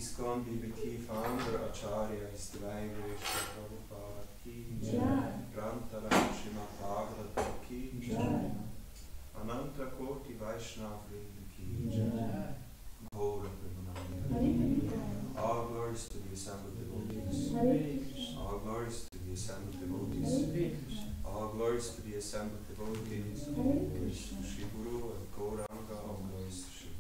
Iskon BBT founder Acharya is divine grace Prabhupada ki Granta Rakshima Bhagavata ki glories to the assembled devotees, glories to Sri Guru and Gauranga, all glories to Sri Guru.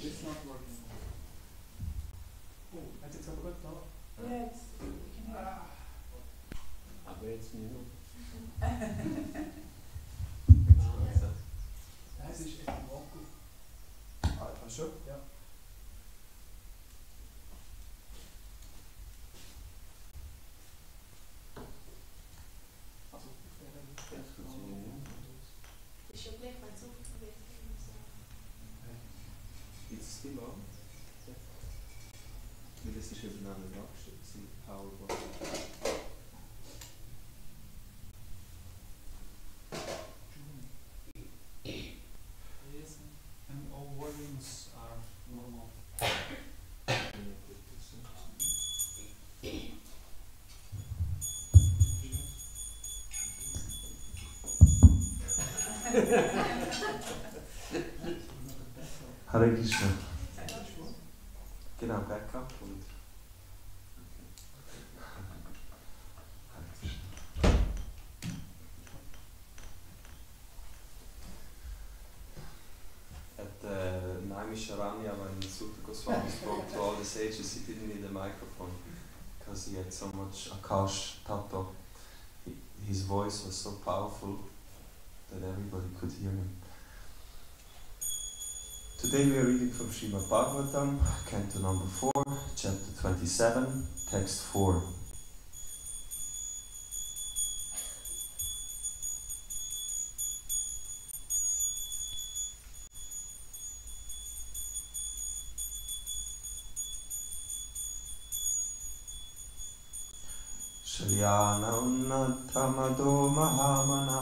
It's not working. Oh, hat jetzt aber gut da. Ja, jetzt. Aber jetzt nicht mehr. Das ist echt ein Akku. Ah, schon? Ja. Also, ist schon gleich, wenn es aufgewählt ist. Gibt es die mal? Weil es ist übereinander nachgestellt, Powerball. Yes, and all volumes are normal. Hare Krishna. Genau, Backup und. Hare Krishna. At Naimisharanya, when Sutta Goswami spoke to all the sages, he didn't need a microphone because he had so much Akash Tattva. His voice was so powerful that everybody could hear him. Today we are reading from Srimad Bhagavatam, Canto number 4, chapter 27, text 4. Sharyana Unnattamado Mahamana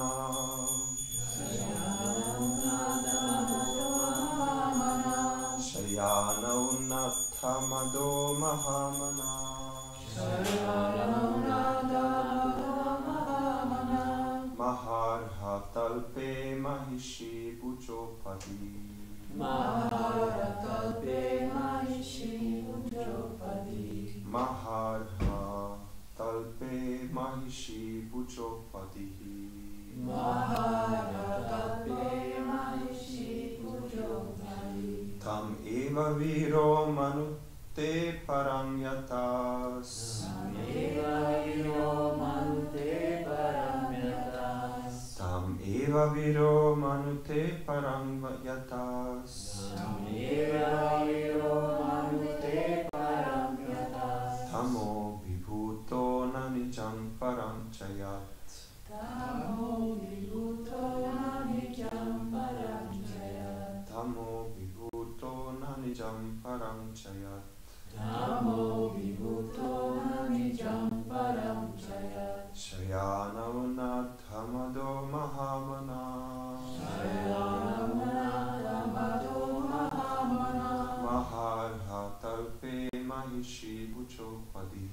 Sharyana Unnattamado Mahamana Maharhatalpe Mahishi Bujopadi Maharhatalpe Mahishi Bujopadi Maharhatalpe Mahishi Bujopadi Maharhatalpe Mahishi Bujopadi Tam eva viro manute parangyatas Tam eva viro manute parangyatas Tam eva viro manute parangyatas Tam eva viro manute parangyatas Tamo vibhuto nanijam paranchayat Tamo vibhuto nanijam paranchayat Tamo vibhuto nanijam paranchayat Tamo vibhuto nanijam paranchayat Shayana Unnattamado Mahamana Shayana Unnattamado Mahamana Maharhatalpe Mahishi Bujopadi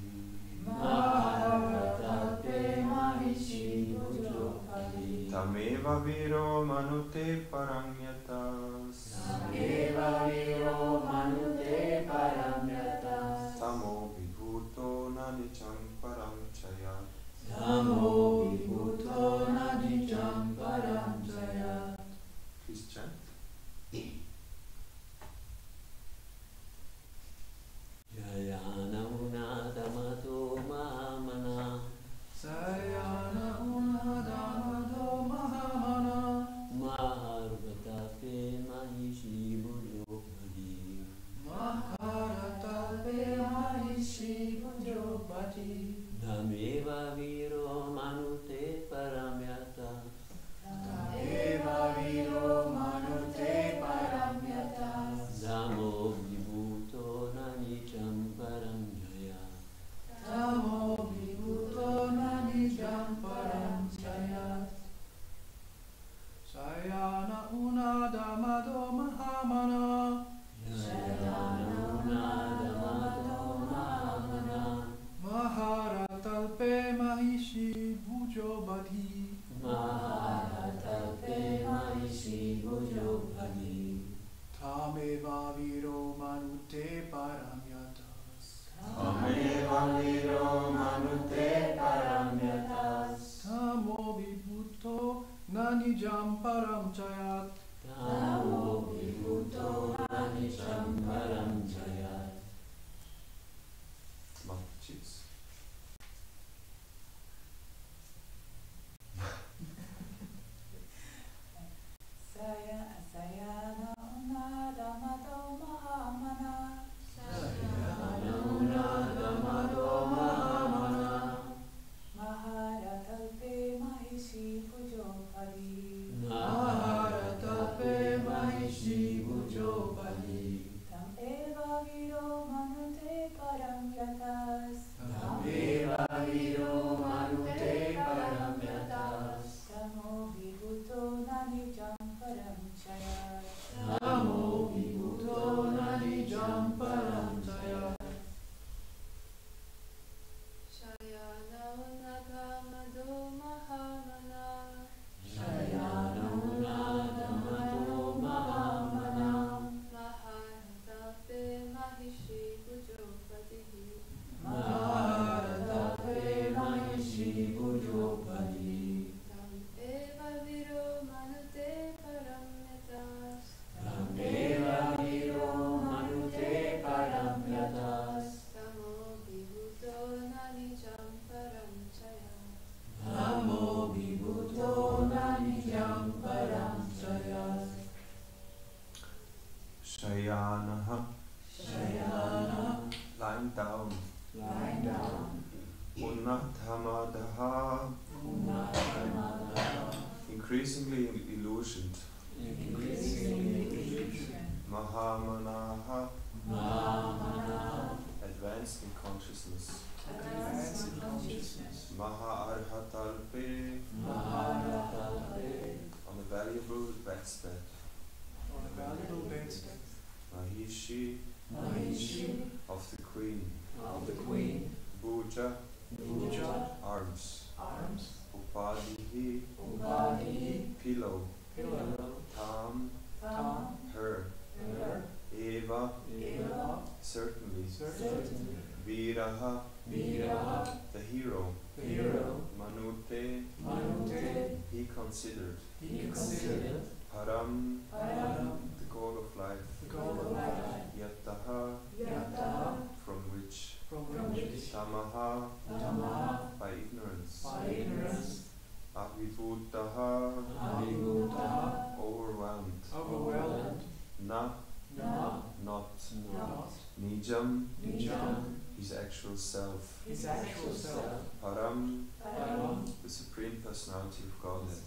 Maharhatalpe Mahishi Bujopadi Tameva viro manute parangyatas Tameva viro manute parangyatas Tamo vibhuto nanijam paranchayat Tamo vibhuto nanijam paranchayat. Please chant. Jayana Unadamato Mahamana Sayana Unadamado Mahamana Maharvata eva viro manute paramyatas. Tameva viro manute paramyatas. Tamo vibhuto nanijam param jayat. Tamo vibhuto nanijam param jayat. Cheers. Sayana unadamado mahamana. Maharatalpe mahishi pujopali. Tam eva viro manute param yatas. Tamo vibhuto nanijam param chayat. Shayana unadamado mahamana. Maharatape mahishi pujopatihi. Tam eva viro manute paramyatas. Tamo vibhuto nanijam param chayat. Shayanaha. Lying down. Unnathamadaha. Increasingly illusioned. Mahamanaha. Advanced in consciousness. Maharhatalpe. On a valuable bedstead. Mahishi. Of the queen. Bhuja. Arms. Upadihi. Pillow. Tam. Her. Eva. Certainly. Viraha. The hero. Manute. He considered. Param. The goal of life. Yataha. From which. Tamaha. By ignorance. Abhivutaha. Overwhelmed. Na. Not. Nijam. His actual self. Param. The Supreme Personality of Godhead.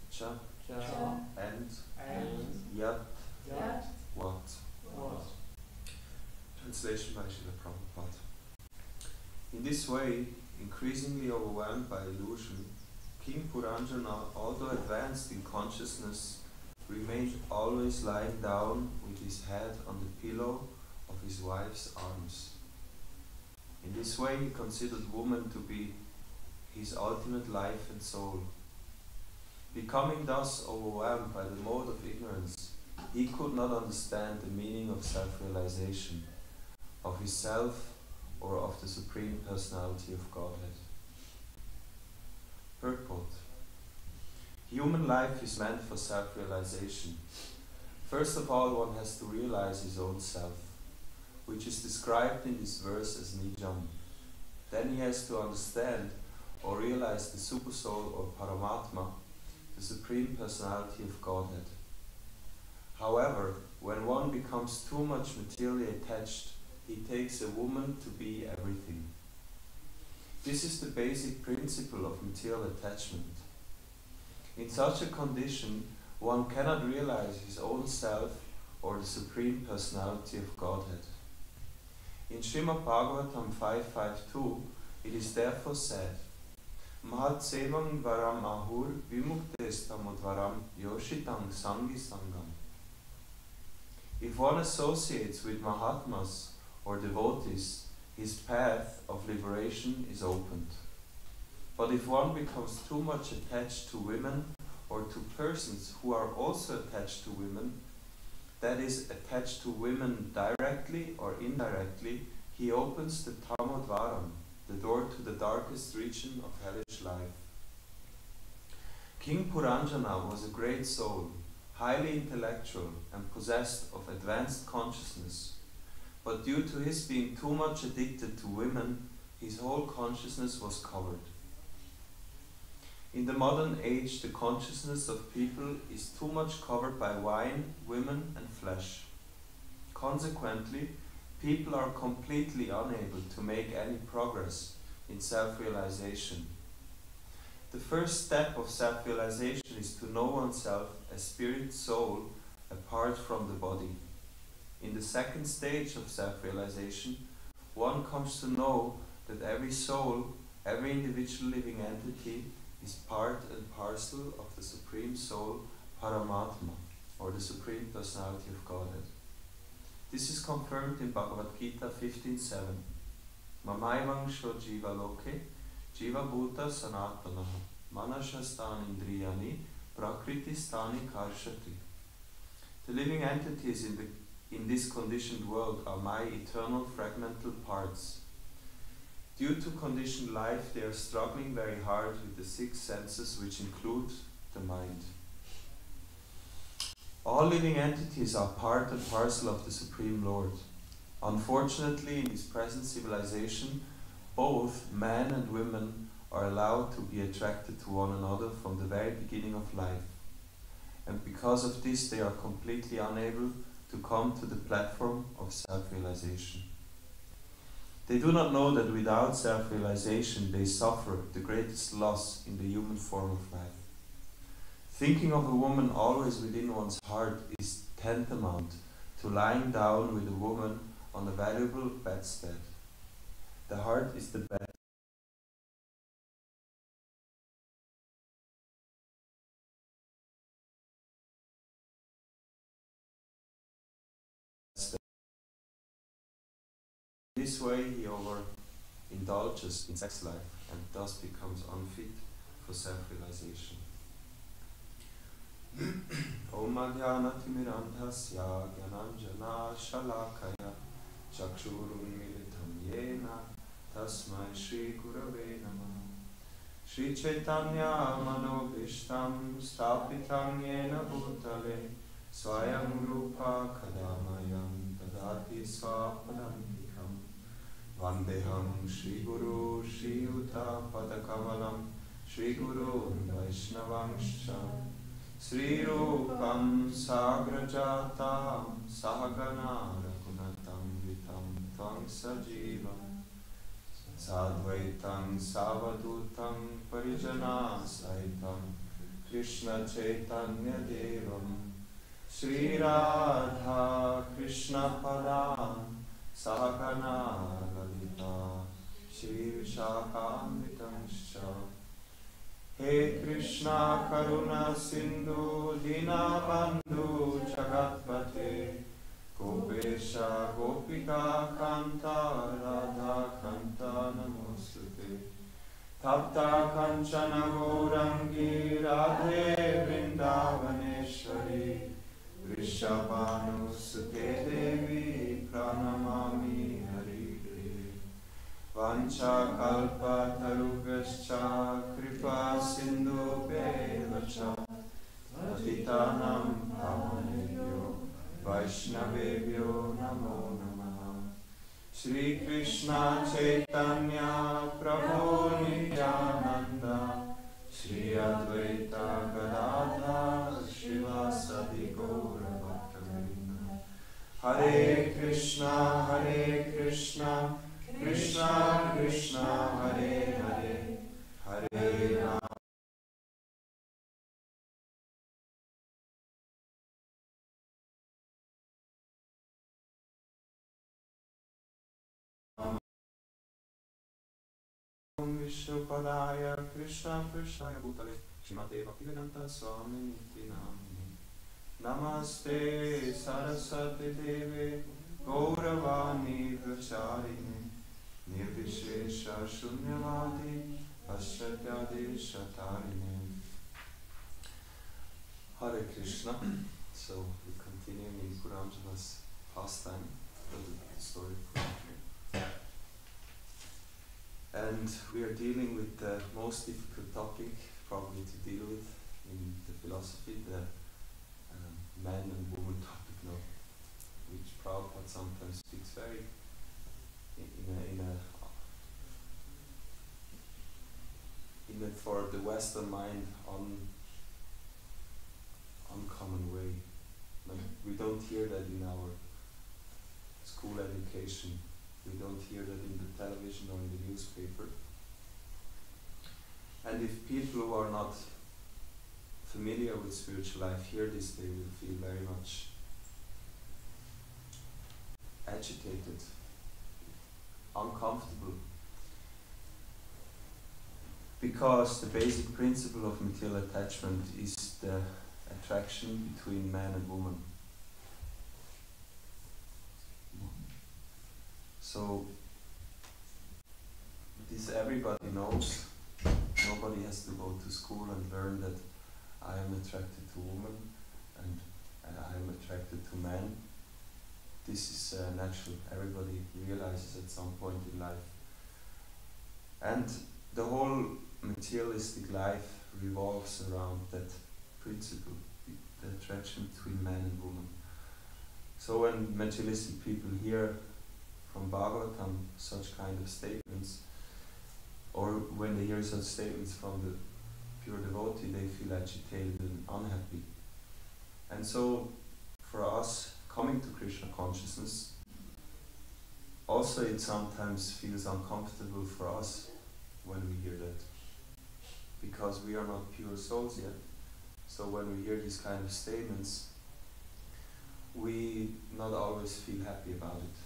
Cha. And. Yat. What? Translation by Srila Prabhupada. In this way, increasingly overwhelmed by illusion, King Puranjana, although advanced in consciousness, remained always lying down with his head on the pillow of his wife's arms. In this way, he considered woman to be his ultimate life and soul. Becoming thus overwhelmed by the mode of ignorance, he could not understand the meaning of self-realization, of his self, or of the Supreme Personality of Godhead. Purport. Human life is meant for self-realization. First of all, one has to realize his own self, which is described in this verse as Nijam. Then he has to understand or realize the Supersoul or Paramatma, the Supreme Personality of Godhead. However, when one becomes too much materially attached, he takes a woman to be everything. This is the basic principle of material attachment. In such a condition, one cannot realize his own self or the Supreme Personality of Godhead. In Srimad Bhagavatam 5.5.2, it is therefore said, Mahat Sevam Varam Ahur Vimuktestamudvaram Yoshitang Sangi Sangam. If one associates with Mahatmas or devotees, his path of liberation is opened. But if one becomes too much attached to women or to persons who are also attached to women, that is, attached to women directly or indirectly, he opens the Damodvaram, the door to the darkest region of hellish life. King Puranjana was a great soul, highly intellectual and possessed of advanced consciousness, but due to his being too much addicted to women, his whole consciousness was covered. In the modern age, the consciousness of people is too much covered by wine, women, and flesh. Consequently, people are completely unable to make any progress in self-realization. The first step of self-realization is to know oneself as spirit soul apart from the body. In the second stage of self-realization, one comes to know that every soul, every individual living entity is part and parcel of the Supreme Soul, Paramatma, or the Supreme Personality of Godhead. This is confirmed in Bhagavad Gita 15.7. Mamaivangsho jiva loke, jiva bhuta sanatanaha, manashastani indriyani, prakritistani karshati. The living entities in this conditioned world are my eternal fragmental parts. Due to conditioned life, they are struggling very hard with the six senses, which include the mind. All living entities are part and parcel of the Supreme Lord. Unfortunately, in this present civilization, both men and women are allowed to be attracted to one another from the very beginning of life. And because of this, they are completely unable to come to the platform of self-realization. They do not know that without self-realization, they suffer the greatest loss in the human form of life. Thinking of a woman always within one's heart is tantamount to lying down with a woman on a valuable bedstead. The heart is the bed. This way he overindulges in sex life and thus becomes unfit for self-realization. Om Adhyanathimirantasya Gyananjana Shalakaya Chakshurunmilitam Yena Tasmai Shri Gurave Namaha. Shri Chaitanya Manobhishtam Stapitam Yena Bhutale Swayam Rupa Kadamayam Dadati Swapadantikam Vandeham Shri Guru Shri Yuta Padakavalam Shri Guru Vaishnavangscha Sri Rupam Sagrajatam Sahagana Ragunatam Vitam Tvang Sajivam Sadvaitam Savadutam Parijana Saitam Krishna Chaitanya Devam Sri Radha Krishna Padam Sahagana Lalita Shri Vishakhamritamscha. He Krishna Karuna Sindhu Dinabandhu Jagatpate Gopesha Gopika Kanta Radha Kanta Namostute Tapta Kanchana Gaurangi Radhe Vrindavaneshwari Vrishabhanu Sute Devi Pranamami Hari. Vancha kalpa tarubhascha kripa sindhu bevacha patitanam pavanebhyo vaishnavebhyo namo namaha. Shri Krishna Chaitanya Prabhu Nityananda Shri Advaita Gadadhar Srivasadi Gaura Bhaktavrinda. Hare Krishna Hare Krishna Krishna Krishna Hare Hare Hare Rama Vishnupadaya Krishna Prasthaya Bhutale Shrimate Bhaktivedanta Swami Niti Namini. Namaste Saraswati Deve Gauravani Vacharine Nirvishesha Shunyavadi Paschatyadi Shatarine. Hare Krishna. So we're continuing in Puranjana's pastime, the story of Puranjana. And we are dealing with the most difficult topic probably to deal with in the philosophy, the man and woman topic now, which Prabhupada sometimes speaks very in a for the Western mind uncommon way. Like we don't hear that in our school education. We don't hear that in the television or in the newspaper. And if people who are not familiar with spiritual life hear this, they will feel very much agitated, uncomfortable. Because the basic principle of material attachment is the attraction between man and woman. So, this everybody knows. Nobody has to go to school and learn that I am attracted to woman and I am attracted to man. This is natural. Everybody realizes at some point in life. And the whole materialistic life revolves around that principle, the attraction between man and woman. So when materialistic people hear from Bhagavatam such kind of statements, or when they hear such statements from the pure devotee, they feel agitated and unhappy. And so for us, coming to Krishna consciousness, also it sometimes feels uncomfortable for us when we hear that, because we are not pure souls yet. So when we hear these kind of statements, we not always feel happy about it.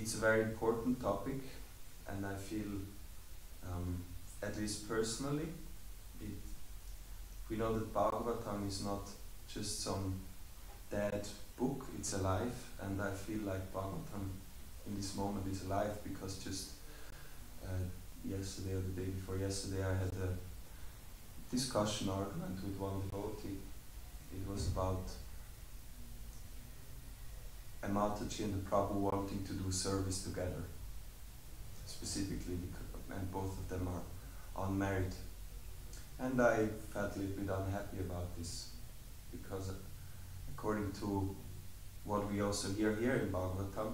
It's a very important topic, and I feel, at least personally, we know that Bhagavatam is not just some dead book, it's alive, and I feel like Bhagavatam in this moment is alive because just yesterday or the day before yesterday I had a discussion argument with one devotee. It was about a Mataji and the Prabhu wanting to do service together, specifically because, and both of them are unmarried. And I felt a little bit unhappy about this, because according to what we also hear here in Bhagavatam,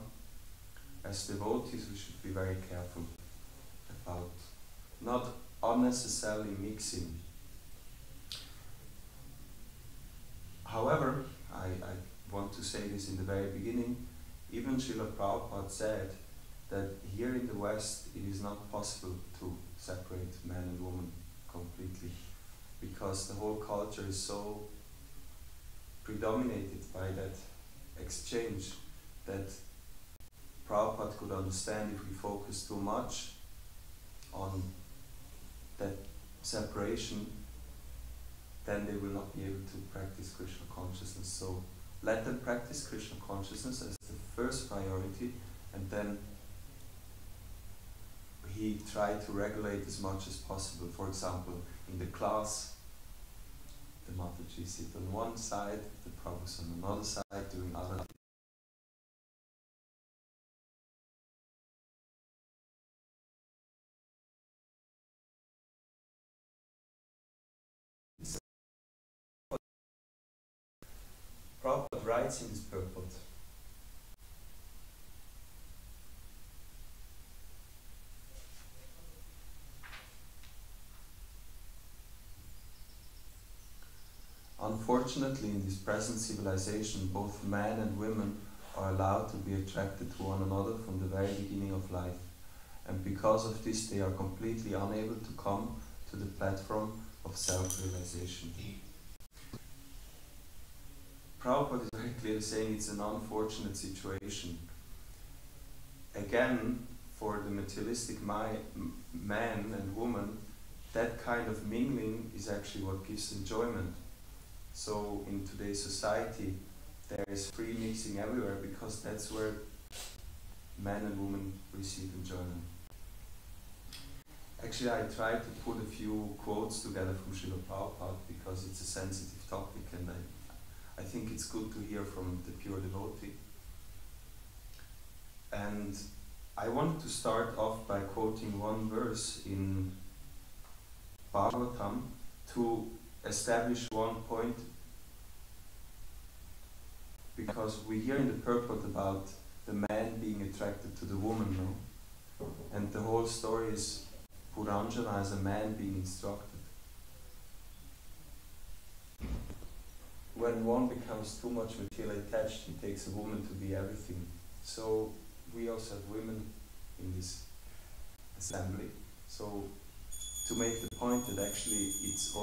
as devotees we should be very careful about not unnecessarily mixing. However, I want to say this in the very beginning, even Srila Prabhupada said that here in the West it is not possible to separate man and woman completely, because the whole culture is so predominated by that exchange that Prabhupada could understand if we focus too much on that separation, then they will not be able to practice Krishna consciousness. So let them practice Krishna consciousness as the first priority, and then he tried to regulate as much as possible. For example, in the class, the Mataji sit on one side, the Prabhus on another side, doing other things. Prabhupada writes in his purport, unfortunately, in this present civilization, both men and women are allowed to be attracted to one another from the very beginning of life. And because of this, they are completely unable to come to the platform of self-realization. Prabhupada is very clearly saying it's an unfortunate situation. Again, for the materialistic man and woman, that kind of mingling is actually what gives enjoyment. So in today's society, there is free mixing everywhere because that's where man and woman receive enjoyment. Actually, I tried to put a few quotes together from Srila Prabhupada because it's a sensitive topic, and I think it's good to hear from the pure devotee. And I wanted to start off by quoting one verse in Bhagavatam to establish one point, because we hear in the purport about the man being attracted to the woman, no? And the whole story is Puranjana as a man being instructed. When one becomes too much materially attached, he takes a woman to be everything. So we also have women in this assembly. So to make the point that actually it's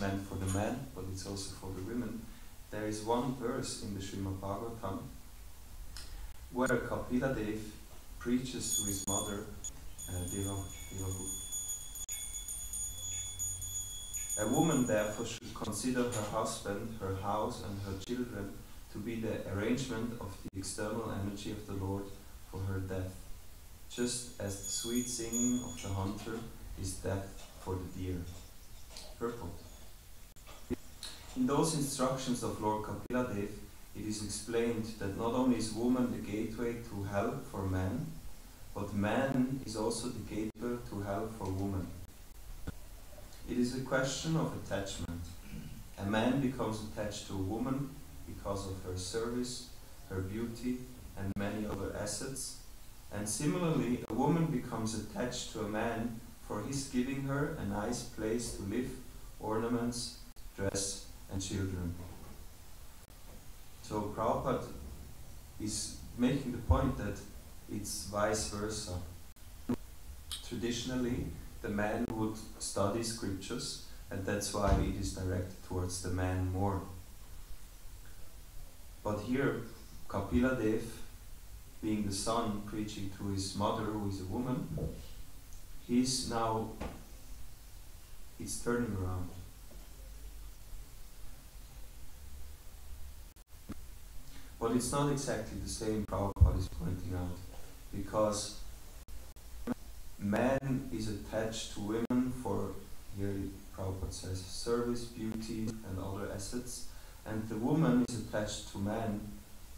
meant for the man, but it's also for the women, there is one verse in the Srimad Bhagavatam where Kapila Dev preaches to his mother, Devahu. A woman therefore should consider her husband, her house and her children to be the arrangement of the external energy of the Lord for her death, just as the sweet singing of the hunter is death for the deer. Purport. In those instructions of Lord Kapila Dev, it is explained that not only is woman the gateway to hell for man, but man is also the gateway to hell for woman. It is a question of attachment. A man becomes attached to a woman because of her service, her beauty, and many other assets. And similarly, a woman becomes attached to a man for his giving her a nice place to live, ornaments, dress, and children. So Prabhupada is making the point that it's vice versa. Traditionally, the man would study scriptures, and that's why it is directed towards the man more. But here, Kapila Dev, being the son preaching to his mother, who is a woman, it's turning around. But it's not exactly the same, Prabhupada is pointing out, because man is attached to women for, here Prabhupada says, service, beauty and other assets, and the woman is attached to man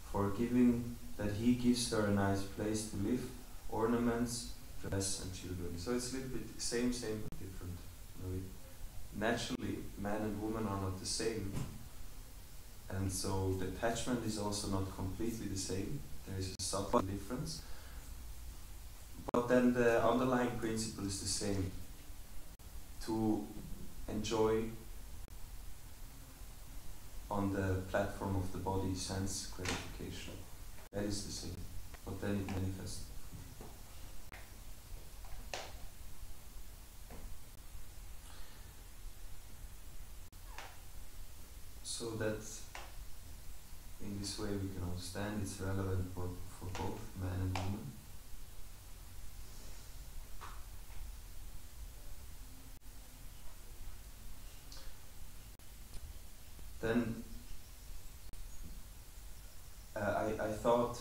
for giving, that he gives her a nice place to live, ornaments, dress and children. So it's a little bit same but different. Naturally, man and woman are not the same, and so the attachment is also not completely the same. There is a subtle difference. But then the underlying principle is the same. To enjoy on the platform of the body sense gratification. That is the same. But then it manifests. So that in this way we can understand it's relevant for both man and woman. Then I thought,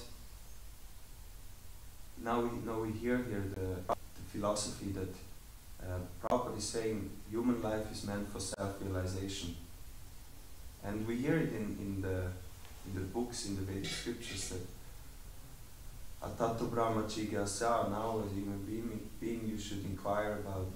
now we hear here the philosophy that Prabhupada is saying human life is meant for self-realization, and we hear it in the books, in the Vedic scriptures, that Atato Brahma Jigyasa, now as a human being you should inquire about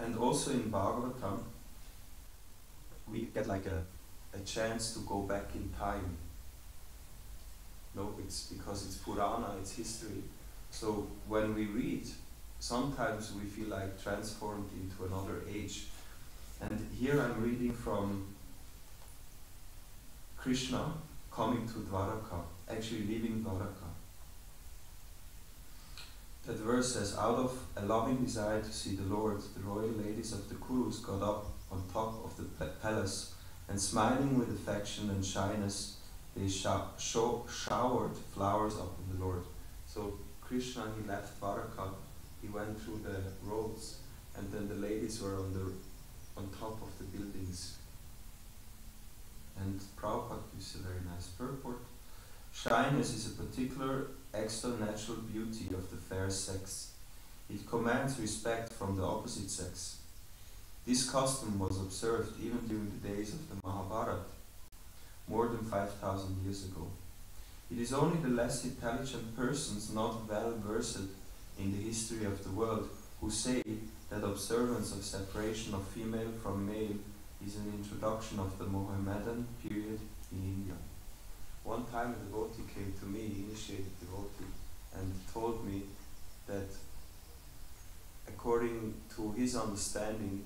And also in Bhagavatam, we get like a chance to go back in time. No, it's because it's Purana, it's history. So when we read, sometimes we feel like transformed into another age. And here I'm reading from Krishna coming to Dwaraka, actually leaving Dwaraka. That verse says, out of a loving desire to see the Lord, the royal ladies of the Kurus got up on top of the palace, and smiling with affection and shyness, they showered flowers upon the Lord. So Krishna, he left Dwaraka, he went through the roads, and then the ladies were on top of the buildings. And Prabhupada gives a very nice purport. Shyness is a particular extra natural beauty of the fair sex. It commands respect from the opposite sex. This custom was observed even during the days of the Mahabharata, more than 5,000 years ago. It is only the less intelligent persons not well versed in the history of the world who say that observance of separation of female from male is an introduction of the Mohammedan period in India. One time a devotee came to me, initiated devotee, and told me that according to his understanding,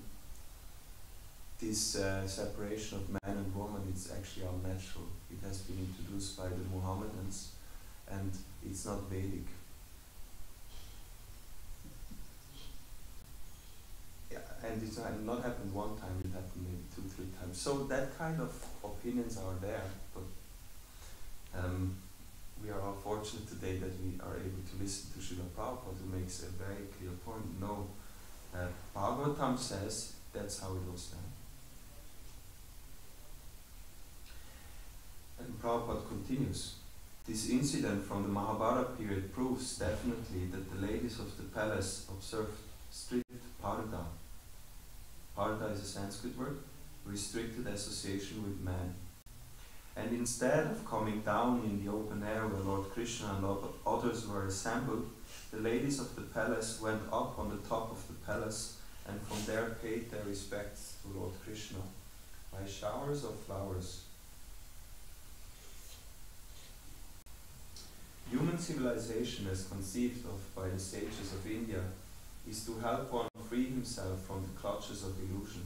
this separation of man and woman is actually unnatural. It has been introduced by the Mohammedans and it's not Vedic. Yeah, and it's not happened one time, it happened maybe 2-3 times. So that kind of opinions are there, but we are all fortunate today that we are able to listen to Srila Prabhupada, who makes a very clear point. No, Bhagavatam says that's how it was done. And Prabhupada continues, this incident from the Mahabharata period proves definitely that the ladies of the palace observed strict parda. Parda is a Sanskrit word, restricted association with man. And instead of coming down in the open air where Lord Krishna and others were assembled, the ladies of the palace went up on the top of the palace and from there paid their respects to Lord Krishna by showers of flowers. Human civilization, as conceived of by the sages of India, is to help one free himself from the clutches of illusion.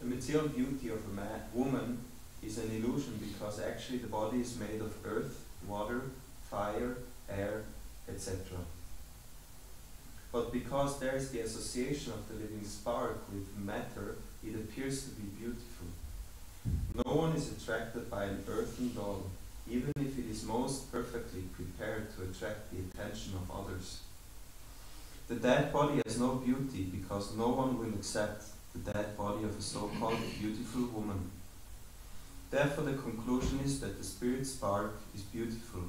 The material beauty of a woman is an illusion because actually the body is made of earth, water, fire, air, etc. But because there is the association of the living spark with matter, it appears to be beautiful. No one is attracted by an earthen doll, even if it is most perfectly prepared to attract the attention of others. The dead body has no beauty because no one will accept the dead body of a so-called beautiful woman. Therefore, the conclusion is that the spirit spark is beautiful,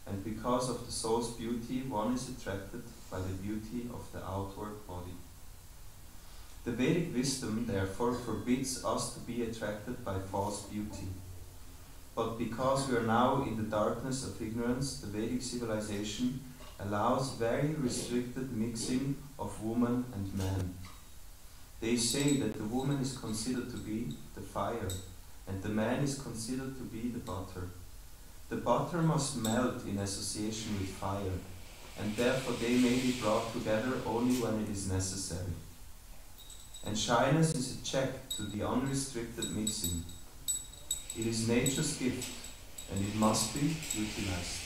and because of the soul's beauty, one is attracted by the beauty of the outward body. The Vedic wisdom, therefore, forbids us to be attracted by false beauty. But because we are now in the darkness of ignorance, the Vedic civilization allows very restricted mixing of woman and man. They say that the woman is considered to be the fire, and the man is considered to be the butter. The butter must melt in association with fire, and therefore they may be brought together only when it is necessary. And shyness is a check to the unrestricted mixing. It is nature's gift, and it must be utilized.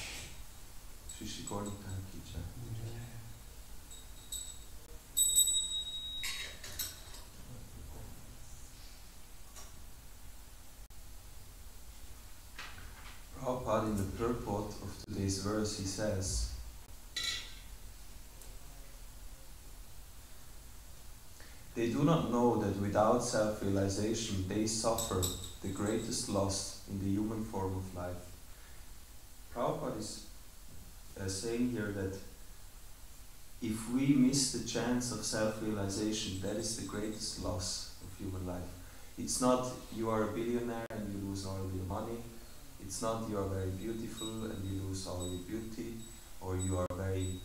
Prabhupada, in the purport of today's verse, he says, they do not know that without self-realization they suffer the greatest loss in the human form of life. Prabhupada is saying here that if we miss the chance of self-realization, that is the greatest loss of human life. It's not you are a billionaire and you lose all your money. It's not you are very beautiful and you lose all your beauty, or you are very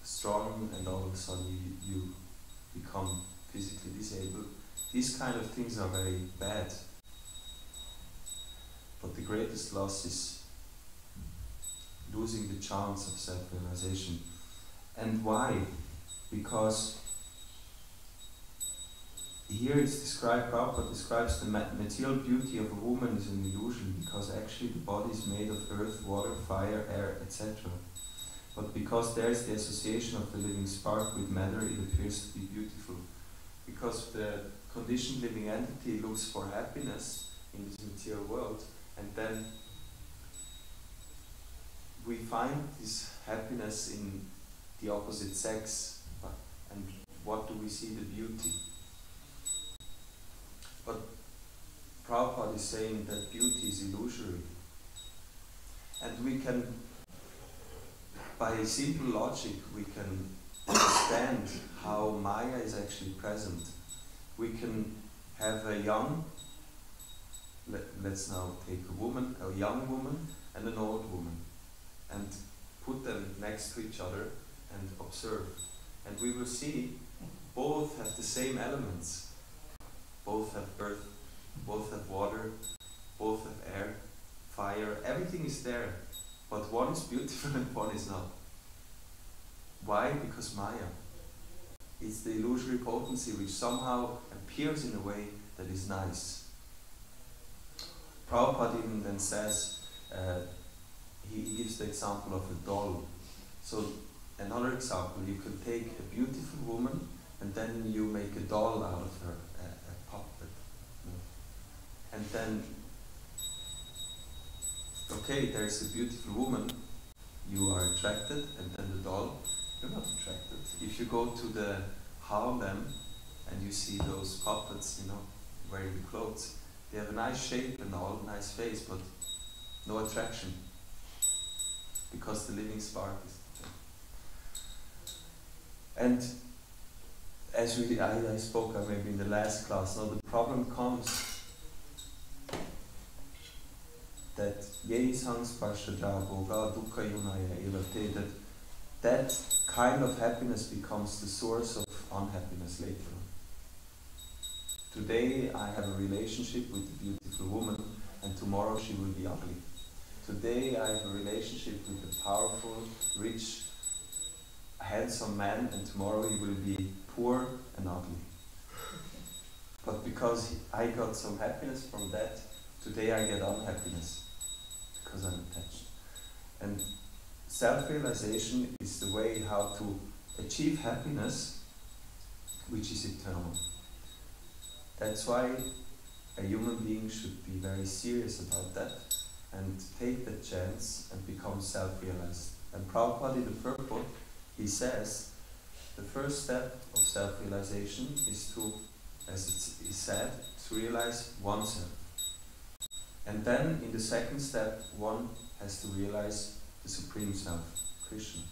strong and all of a sudden you become physically disabled. These kind of things are very bad. But the greatest loss is losing the chance of self-realization. And why? Because here it's described, Prabhupada describes the material beauty of a woman is an illusion, because actually the body is made of earth, water, fire, air, etc. But because there is the association of the living spark with matter, it appears to be beautiful. Because the conditioned living entity looks for happiness in this material world, and then we find this happiness in the opposite sex. And what do we see the beauty? But Prabhupada is saying that beauty is illusory. And we can, by simple logic, we can understand how Maya is actually present. We can have a young, let's now take a young woman and an old woman, and put them next to each other and observe. And we will see both have the same elements. Both have earth, both have water, both have air, fire, everything is there. But one is beautiful and one is not. Why? Because Maya. It's the illusory potency which somehow appears in a way that is nice. Prabhupada even then says, he gives the example of a doll. So another example, you can take a beautiful woman and then you make a doll out of her, a puppet. And then, okay, there's a beautiful woman, you are attracted, and then the doll, you're not attracted. If you go to the Harlem and you see those puppets, wearing the clothes, they have a nice shape and all, nice face, but no attraction. Because the living spark is there. And as I spoke maybe in the last class, now the problem comes that that kind of happiness becomes the source of unhappiness later on. Today I have a relationship with a beautiful woman, and tomorrow she will be ugly. Today I have a relationship with a powerful, rich, handsome man, and tomorrow he will be poor and ugly. But because I got some happiness from that, today I get unhappiness because I'm attached. And self-realization is the way how to achieve happiness, which is eternal. That's why a human being should be very serious about that and take the chance and become self-realized. And Prabhupada in the purport, he says, the first step of self-realization is to, as it is said, to realize oneself. And then in the second step, one has to realize the Supreme Self, Krishna.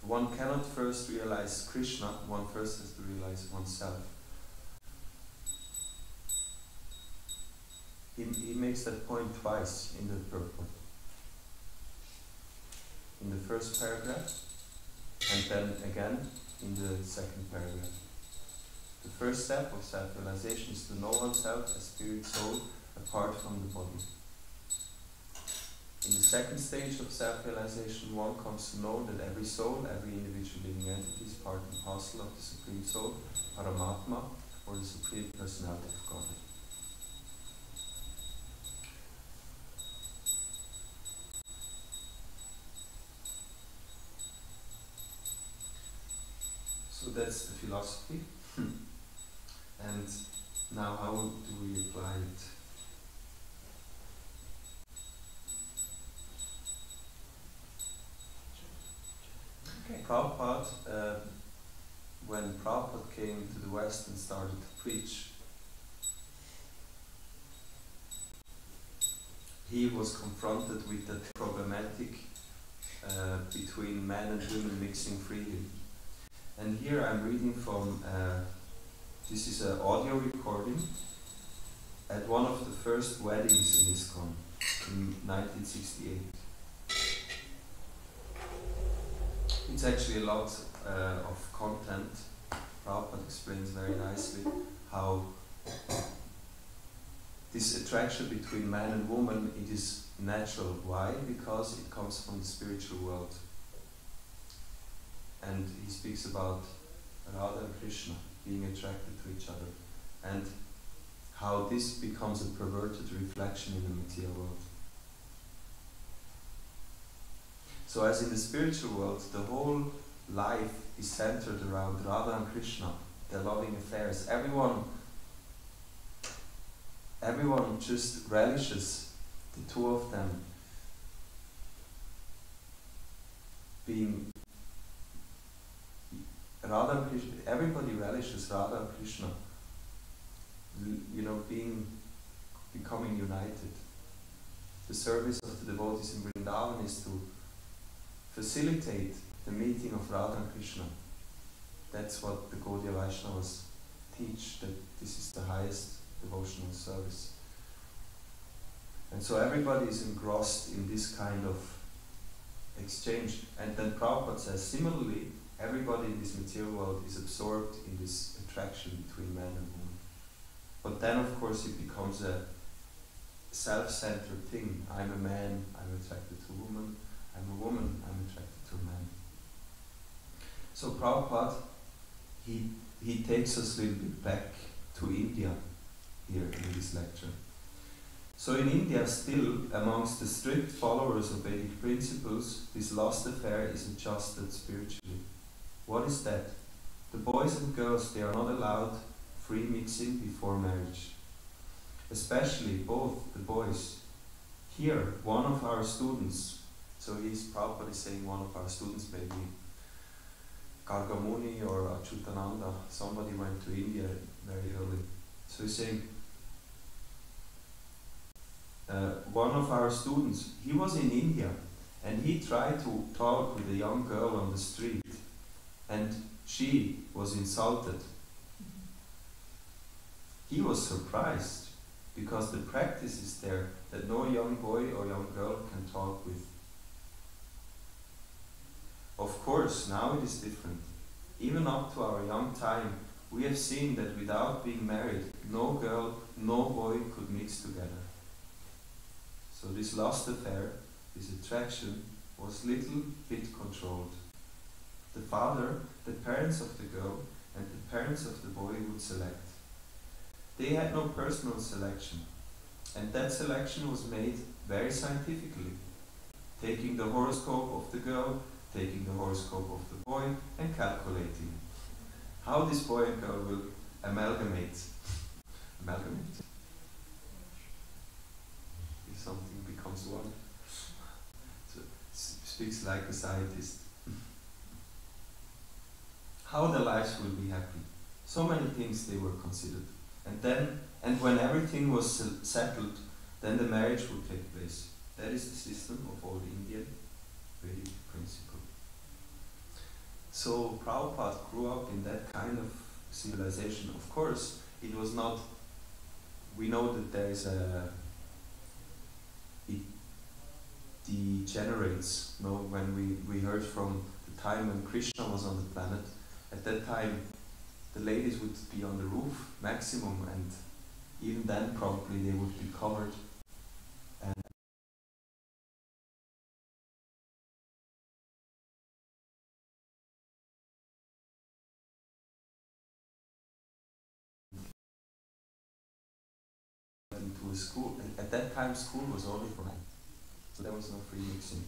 One cannot first realize Krishna, one first has to realize oneself. He makes that point twice in the purport. In the first paragraph, and then again in the second paragraph. The first step of self-realization is to know oneself as spirit soul apart from the body. In the second stage of self-realization, one comes to know that every soul, every individual living entity is part and parcel of the Supreme Soul, Paramatma, or the Supreme Personality of Godhead. So that's the philosophy. And now how do we apply it? Okay. Prabhupada, when Prabhupada came to the West and started to preach, he was confronted with that problematic between men and women mixing freely. And here I'm reading from, this is an audio recording at one of the first weddings in ISKCON in 1968. It's actually a lot of content. Prabhupada explains very nicely how this attraction between man and woman, it is natural. Why? Because it comes from the spiritual world. And he speaks about Radha and Krishna being attracted to each other, and how this becomes a perverted reflection in the material world. So as in the spiritual world, the whole life is centered around Radha and Krishna, their loving affairs. Everyone just relishes the two of them being Radha and Krishna, everybody relishes Radha and Krishna, becoming united. The service of the devotees in Vrindavan is to facilitate the meeting of Radha and Krishna. That's what the Gaudiya Vaishnavas teach, that this is the highest devotional service. And so everybody is engrossed in this kind of exchange. And then Prabhupada says, similarly, everybody in this material world is absorbed in this attraction between man and woman. But then, of course, it becomes a self-centered thing. I'm a man, I'm attracted to a woman. I'm a woman, I'm attracted to a man. So Prabhupada, he takes us a little bit back to India here in this lecture. So in India, still, amongst the strict followers of Vedic principles, this lust affair is adjusted spiritually. What is that? The boys and girls, they are not allowed free mixing before marriage. Especially both the boys. Here, one of our students, so he's probably saying one of our students, maybe Gargamuni or Achyutananda, somebody went to India very early. So he's saying, one of our students, he was in India and he tried to talk with a young girl on the street and she was insulted. He was surprised because the practice is there that no young boy or young girl can talk with. Of course, now it is different. Even up to our young time, we have seen that without being married, no girl, no boy could mix together. So this lust affair, this attraction, was little bit controlled. The father, the parents of the girl, and the parents of the boy would select. They had no personal selection, and that selection was made very scientifically, taking the horoscope of the girl, taking the horoscope of the boy, and calculating how this boy and girl will amalgamate. If something becomes one. So speaks like a scientist. How their lives will be happy. So many things they were considered. And when everything was settled, then the marriage would take place. That is the system of old Indian Vedic principle. So Prabhupada grew up in that kind of civilization. Of course, it was not, we know that there is it degenerates. No, when we heard from the time when Krishna was on the planet, at that time the ladies would be on the roof maximum, and even then probably they would be covered. And into a school. At that time school was only for men, so there was no free mixing.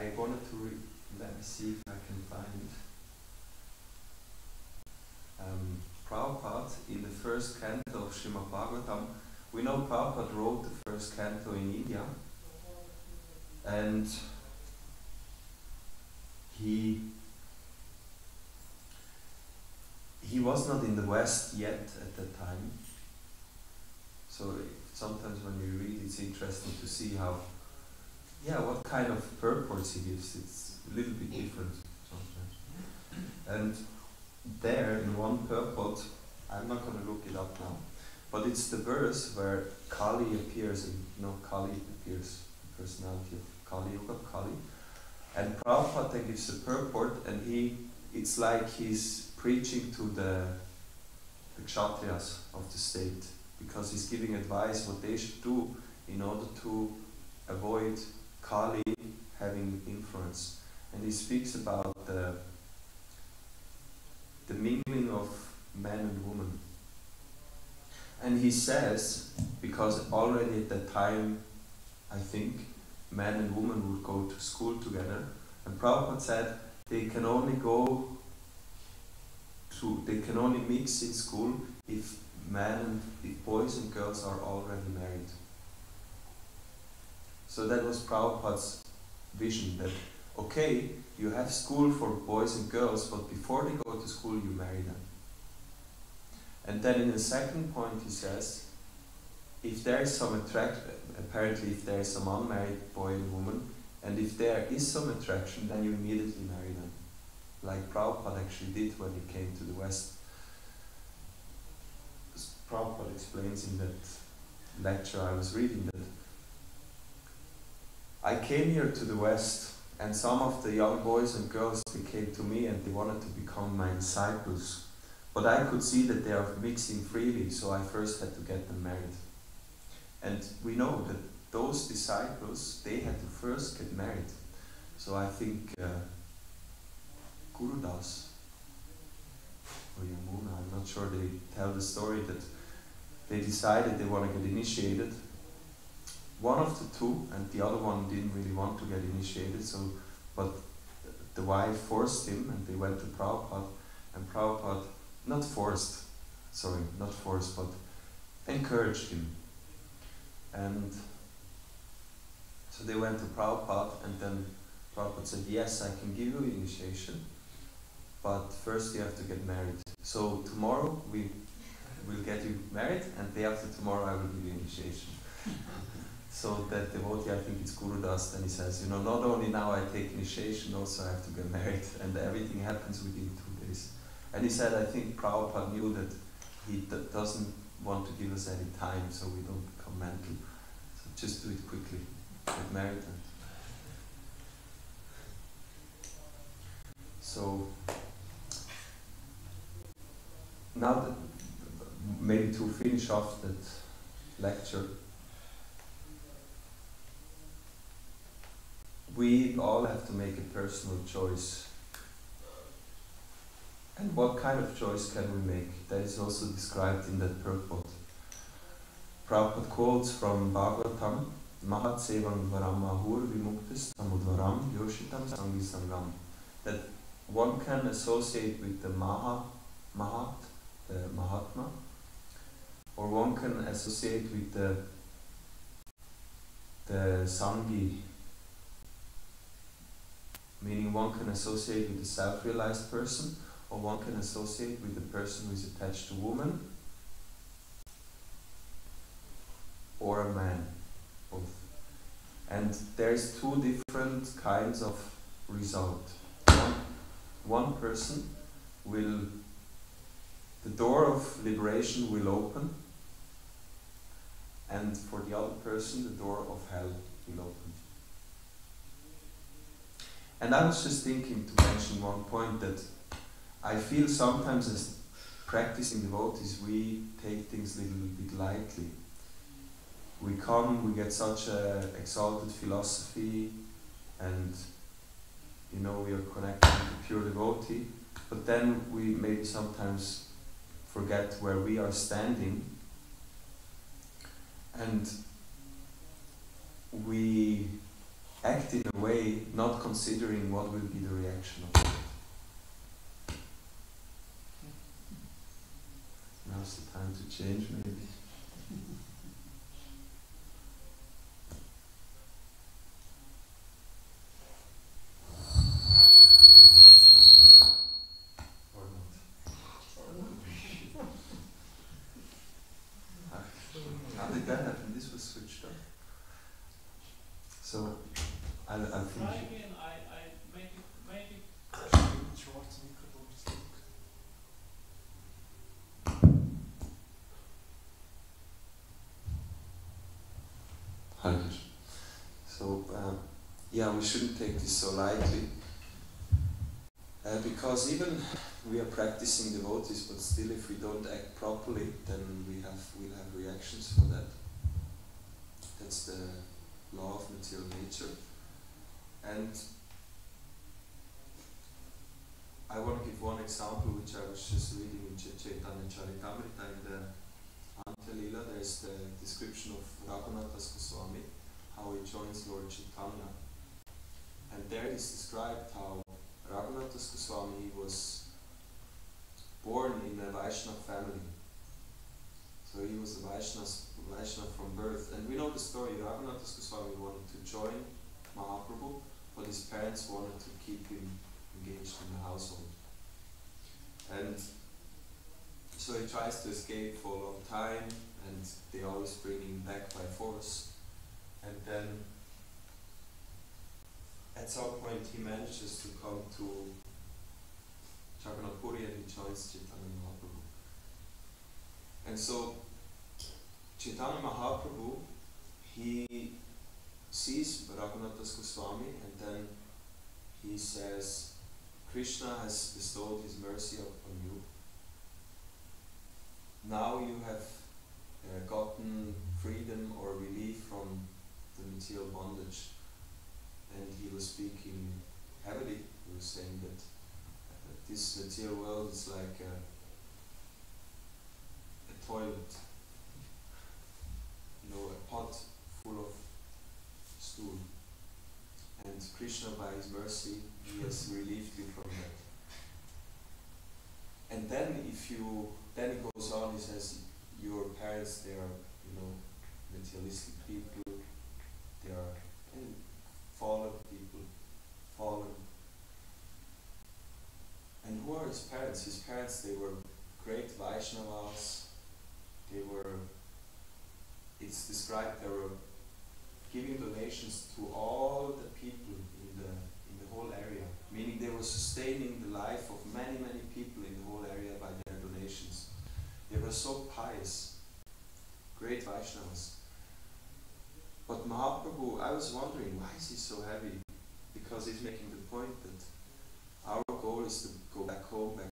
I wanted to let me see if I can find Prabhupada in the first canto of Srimad Bhagavatam. We know Prabhupada wrote the first canto in India, and he was not in the West yet at that time. So sometimes when you read, it's interesting to see how, what kind of purports he gives. It's a little bit different sometimes. And there, in one purport, I'm not going to look it up now, but it's the verse where Kali appears, and Kali appears, the personality of Kali Yuga, Kali. And Prabhupada then gives a purport, and it's like he's preaching to the Kshatriyas of the state, because he's giving advice what they should do in order to avoid Kali having influence. And he speaks about the mingling of man and woman. And he says, because already at that time, I think, man and woman would go to school together, and Prabhupada said they can only mix in school if boys and girls are already married. So that was Prabhupada's vision, that okay, you have school for boys and girls, but before they go to school you marry them. And then in the second point he says, if there is some apparently if there is some unmarried boy and woman, and if there is some attraction, then you immediately marry them. Like Prabhupada actually did when he came to the West. Prabhupada explains in that lecture I was reading that I came here to the West, and some of the young boys and girls, they came to me and they wanted to become my disciples. But I could see that they are mixing freely, so I first had to get them married. And we know that those disciples, they had to first get married. So I think Guru Das or Yamuna, I'm not sure, they tell the story that they decided they want to get initiated. One of the two, and the other one didn't really want to get initiated, so but the wife forced him, and they went to Prabhupada, and Prabhupada, not forced, but encouraged him. And so they went to Prabhupada, and then Prabhupada said, yes, I can give you initiation, but first you have to get married. So tomorrow we will get you married, and day after tomorrow I will give you initiation. So that devotee, I think it's Guru Das, then he says, not only now I take initiation, also I have to get married, and everything happens within 2 days. And he said, I think Prabhupada knew that he doesn't want to give us any time, so we don't become mental. So just do it quickly, get married. So now that, maybe to finish off that lecture, we all have to make a personal choice. And what kind of choice can we make? That is also described in that purport. Prabhupada quotes from Bhagavatam, Mahat Sevam Dvaram Ahur Vimuktis Tamudvaram Yoshitam Sangi Sangam. That one can associate with the Mahat, the Mahatma, or one can associate with the Sangi, meaning one can associate with a self-realized person, or one can associate with the person who is attached to woman, or a man, both. And there's two different kinds of result. One person will, the door of liberation will open, and for the other person, the door of hell will open. And I was just thinking to mention one point, that I feel sometimes as practicing devotees, we take things a little bit lightly. We come, we get such an exalted philosophy, and we are connected with the pure devotee, but then we maybe sometimes forget where we are standing, and we act in a way not considering what will be the reaction of it. Now's the time to change, maybe. Or not. How did that happen? This was switched on. So, I'll Try finish. again, I make it Short, so we could always look. So, we shouldn't take this so lightly, because even we are practicing devotees, but still, if we don't act properly, then we'll have reactions for that. That's the law of material nature. And I want to give one example, which I was just reading in Chaitanya Charitamrita in the Antya Lila. There's the description of Raghunath Das Goswami, how he joins Lord Chaitanya. And there is described how Raghunath Das Goswami was born in a Vaishnava family. So he was a Vaishnava from birth. And we know the story. Raghunath Goswami wanted to join Mahaprabhu, but his parents wanted to keep him engaged in the household. And so he tries to escape for a long time, and they always bring him back by force. And then at some point he manages to come to Jagannath Puri and he joins Chaitanya Mahaprabhu. And so Chaitanya Mahaprabhu, he sees Raghunath Goswami and then he says, Krishna has bestowed his mercy upon you. Now you have gotten freedom or relief from the material bondage. And he was speaking heavily. He was saying that this material world is like a toilet, a pot full of stool. And Krishna, by his mercy, he has relieved you from that. And then then he goes on, he says, your parents, they are, materialistic people, they are fallen people, fallen. And who are his parents? His parents, they were great Vaishnavas. It's described, they were giving donations to all the people in the whole area, meaning they were sustaining the life of many, many people in the whole area by their donations. They were so pious, great Vaishnavas. But Mahaprabhu, I was wondering, why is he so heavy? Because he's making the point that our goal is to go back home, back